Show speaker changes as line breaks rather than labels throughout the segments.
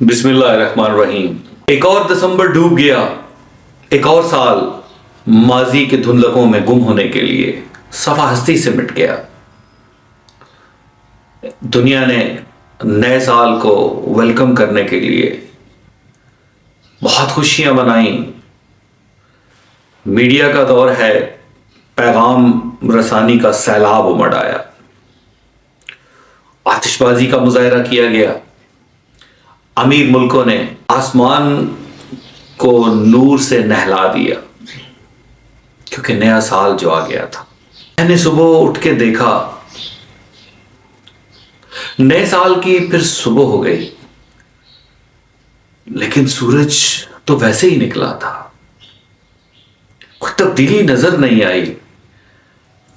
بسم اللہ الرحمن الرحیم۔ ایک اور دسمبر ڈوب گیا، ایک اور سال ماضی کے دھندلکوں میں گم ہونے کے لیے صفحہ ہستی سے مٹ گیا۔ دنیا نے نئے سال کو ویلکم کرنے کے لیے بہت خوشیاں منائیں۔ میڈیا کا دور ہے، پیغام رسانی کا سیلاب امڑ آیا، آتش بازی کا مظاہرہ کیا گیا، امیر ملکوں نے آسمان کو نور سے نہلا دیا کیونکہ نیا سال جو آ گیا تھا۔ میں نے صبح اٹھ کے دیکھا، نئے سال کی پھر صبح ہو گئی لیکن سورج تو ویسے ہی نکلا تھا، کوئی تبدیلی نظر نہیں آئی،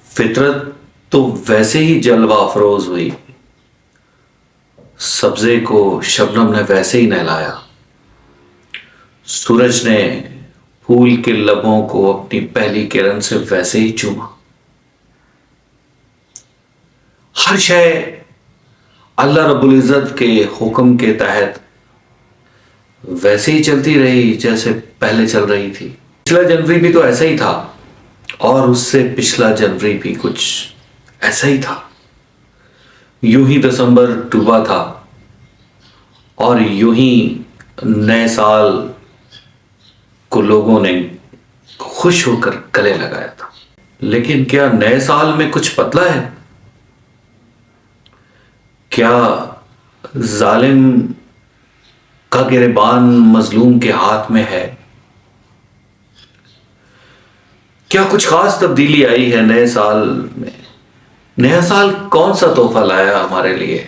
فطرت تو ویسے ہی جلوہ افروز ہوئی، سبزے کو شبنم نے ویسے ہی نہلایا، سورج نے پھول کے لبوں کو اپنی پہلی کرن سے ویسے ہی چوما، ہر شے اللہ رب العزت کے حکم کے تحت ویسے ہی چلتی رہی جیسے پہلے چل رہی تھی۔ پچھلا جنوری بھی تو ایسا ہی تھا اور اس سے پچھلا جنوری بھی کچھ ایسا ہی تھا، یوں ہی دسمبر ڈوبا تھا اور یوں ہی نئے سال کو لوگوں نے خوش ہو کر گلے لگایا تھا۔ لیکن کیا نئے سال میں کچھ بدلا ہے؟ کیا ظالم کا گریبان مظلوم کے ہاتھ میں ہے؟ کیا کچھ خاص تبدیلی آئی ہے نئے سال میں؟ نیا سال کون سا تحفہ لایا ہمارے لیے؟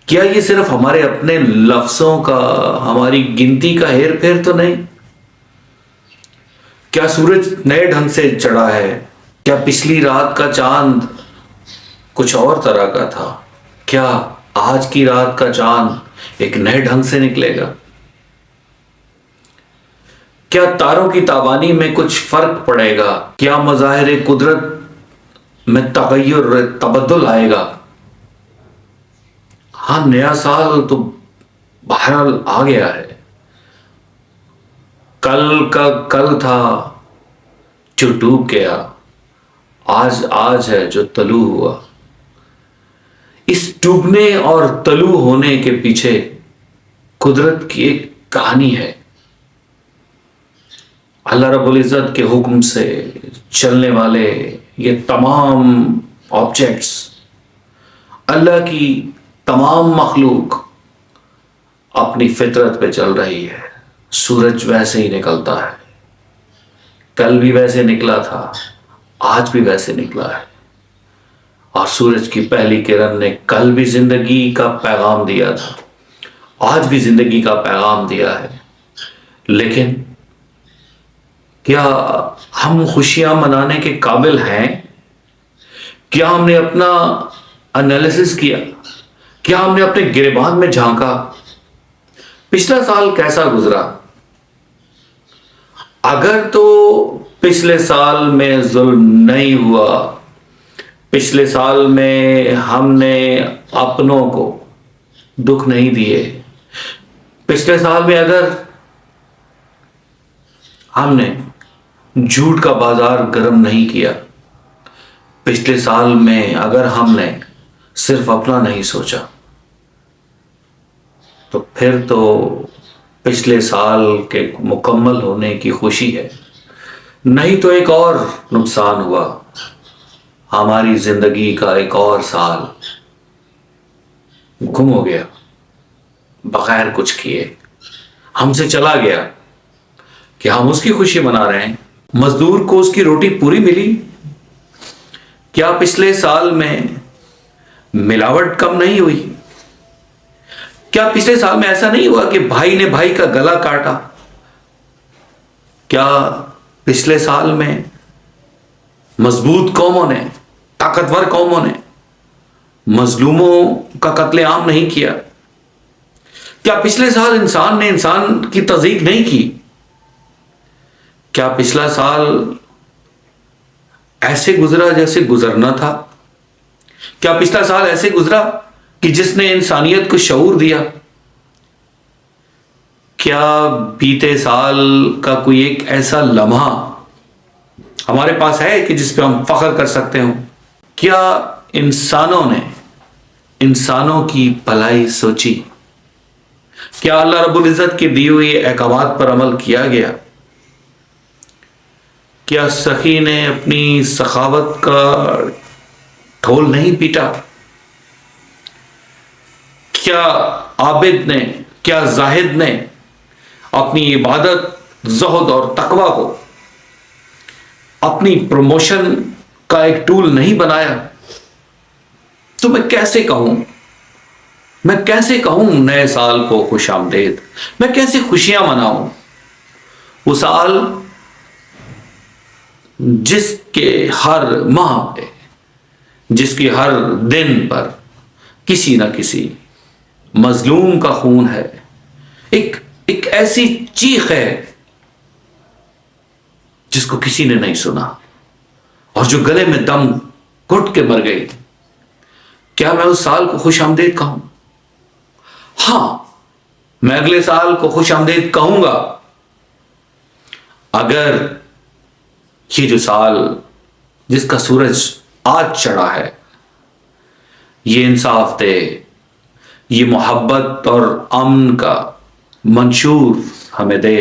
کیا یہ صرف ہمارے اپنے لفظوں کا، ہماری گنتی کا ہیر پھیر تو نہیں؟ کیا سورج نئے ڈھنگ سے چڑھا ہے؟ کیا پچھلی رات کا چاند کچھ اور طرح کا تھا؟ کیا آج کی رات کا چاند ایک نئے ڈھنگ سے نکلے گا؟ کیا تاروں کی تابانی میں کچھ فرق پڑے گا؟ کیا مظاہر قدرت میں تغیر تبدل آئے گا؟ ہاں، نیا سال تو بہرحال آ گیا ہے، کل کا کل تھا جو ڈوب گیا، آج ہے جو طلوع ہوا۔ اس ڈوبنے اور طلوع ہونے کے پیچھے قدرت کی ایک کہانی ہے۔ اللہ رب العزت کے حکم سے چلنے والے یہ تمام آبجیکٹس، اللہ کی تمام مخلوق اپنی فطرت پہ چل رہی ہے۔ سورج ویسے ہی نکلتا ہے، کل بھی ویسے نکلا تھا، آج بھی ویسے نکلا ہے، اور سورج کی پہلی کرن نے کل بھی زندگی کا پیغام دیا تھا، آج بھی زندگی کا پیغام دیا ہے۔ لیکن کیا ہم خوشیاں منانے کے قابل ہیں؟ کیا ہم نے اپنا انالیسس کیا؟ کیا ہم نے اپنے گریبان میں جھانکا؟ پچھلا سال کیسا گزرا؟ اگر تو پچھلے سال میں ظلم نہیں ہوا، پچھلے سال میں ہم نے اپنوں کو دکھ نہیں دیے، پچھلے سال میں اگر ہم نے جھوٹ کا بازار گرم نہیں کیا، پچھلے سال میں اگر ہم نے صرف اپنا نہیں سوچا، تو پھر تو پچھلے سال کے مکمل ہونے کی خوشی ہے، نہیں تو ایک اور نقصان ہوا، ہماری زندگی کا ایک اور سال گم ہو گیا، بغیر کچھ کیے ہم سے چلا گیا۔ کیا ہم اس کی خوشی منا رہے ہیں؟ مزدور کو اس کی روٹی پوری ملی؟ کیا پچھلے سال میں ملاوٹ کم نہیں ہوئی؟ کیا پچھلے سال میں ایسا نہیں ہوا کہ بھائی نے بھائی کا گلا کاٹا؟ کیا پچھلے سال میں مضبوط قوموں نے، طاقتور قوموں نے مظلوموں کا قتل عام نہیں کیا؟ کیا پچھلے سال انسان نے انسان کی تضحیک نہیں کی؟ کیا پچھلا سال ایسے گزرا جیسے گزرنا تھا؟ کیا پچھلا سال ایسے گزرا کہ جس نے انسانیت کو شعور دیا؟ کیا بیتے سال کا کوئی ایک ایسا لمحہ ہمارے پاس ہے کہ جس پہ ہم فخر کر سکتے ہوں؟ کیا انسانوں نے انسانوں کی بھلائی سوچی؟ کیا اللہ رب العزت کے دیے ہوئے احکامات پر عمل کیا گیا؟ کیا سخی نے اپنی سخاوت کا ڈھول نہیں پیٹا؟ کیا عابد نے، کیا زاہد نے اپنی عبادت، زہد اور تقوی کو اپنی پروموشن کا ایک ٹول نہیں بنایا؟ تو میں کیسے کہوں نئے سال کو خوش آمدید؟ میں کیسے خوشیاں مناؤں؟ وہ سال جس کے ہر ماہ پہ، جس کے ہر دن پر کسی نہ کسی مظلوم کا خون ہے، ایک ایسی چیخ ہے جس کو کسی نے نہیں سنا، اور جو گلے میں دم گھٹ کے مر گئی۔ کیا میں اس سال کو خوش آمدید کہوں؟ ہاں، میں اگلے سال کو خوش آمدید کہوں گا اگر یہ جو سال جس کا سورج آج چڑھا ہے، یہ انصاف دے، یہ محبت اور امن کا منشور ہمیں دے،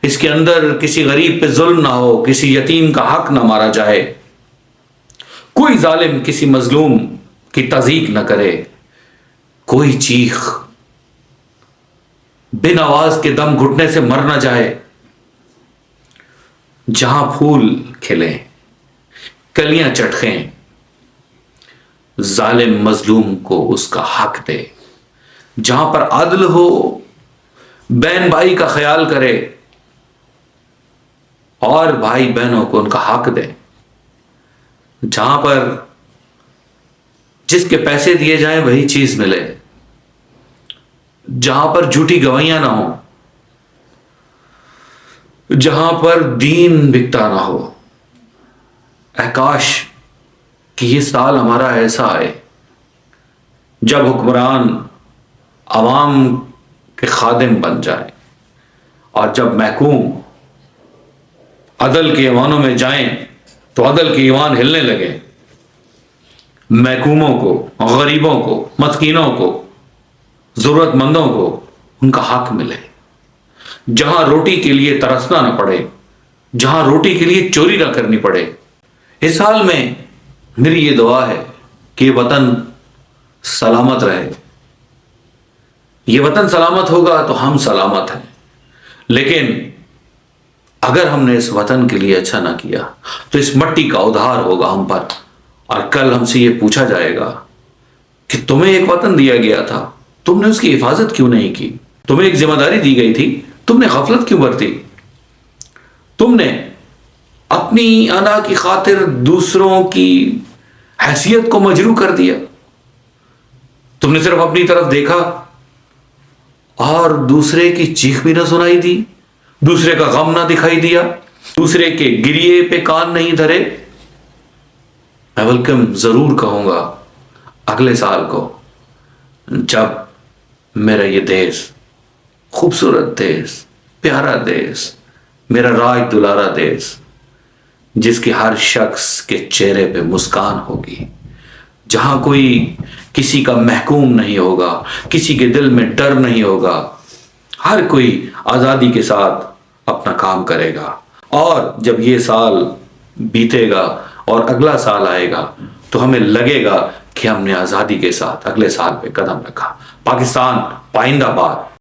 اس کے اندر کسی غریب پہ ظلم نہ ہو، کسی یتیم کا حق نہ مارا جائے، کوئی ظالم کسی مظلوم کی تضییق نہ کرے، کوئی چیخ بن آواز کے دم گھٹنے سے مر نہ جائے۔ جہاں پھول کھلیں، کلیاں چٹخیں، ظالم مظلوم کو اس کا حق دے، جہاں پر عدل ہو، بہن بھائی کا خیال کرے اور بھائی بہنوں کو ان کا حق دے، جہاں پر جس کے پیسے دیے جائیں وہی چیز ملے، جہاں پر جھوٹی گواہیاں نہ ہوں، جہاں پر دین بکتا نہ ہو۔ اے کاش کہ یہ سال ہمارا ایسا آئے جب حکمران عوام کے خادم بن جائے، اور جب محکوم عدل کے ایوانوں میں جائیں تو عدل کے ایوان ہلنے لگے، محکوموں کو، غریبوں کو، مسکینوں کو، ضرورت مندوں کو ان کا حق ملے، جہاں روٹی کے لیے ترسنا نہ پڑے، جہاں روٹی کے لیے چوری نہ کرنی پڑے۔ اس سال میں میری یہ دعا ہے کہ یہ وطن سلامت رہے۔ یہ وطن سلامت ہوگا تو ہم سلامت ہیں، لیکن اگر ہم نے اس وطن کے لیے اچھا نہ کیا تو اس مٹی کا ادھار ہوگا ہم پر، اور کل ہم سے یہ پوچھا جائے گا کہ تمہیں ایک وطن دیا گیا تھا، تم نے اس کی حفاظت کیوں نہیں کی؟ تمہیں ایک ذمہ داری دی گئی تھی، تم نے غفلت کیوں برتی؟ تم نے اپنی انا کی خاطر دوسروں کی حیثیت کو مجروح کر دیا۔ تم نے صرف اپنی طرف دیکھا اور دوسرے کی چیخ بھی نہ سنائی دی، دوسرے کا غم نہ دکھائی دیا، دوسرے کے گریے پہ کان نہیں دھرے۔ میں ویلکم ضرور کہوں گا اگلے سال کو، جب میرا یہ دیس، خوبصورت دیس، پیارا دیس، میرا راج دلارا دیس، جس کے ہر شخص کے چہرے پہ مسکان ہوگی، جہاں کوئی کسی کا محکوم نہیں ہوگا، کسی کے دل میں ڈر نہیں ہوگا، ہر کوئی آزادی کے ساتھ اپنا کام کرے گا۔ اور جب یہ سال بیتے گا اور اگلا سال آئے گا تو ہمیں لگے گا کہ ہم نے آزادی کے ساتھ اگلے سال پہ قدم رکھا۔ پاکستان پائندہ باد۔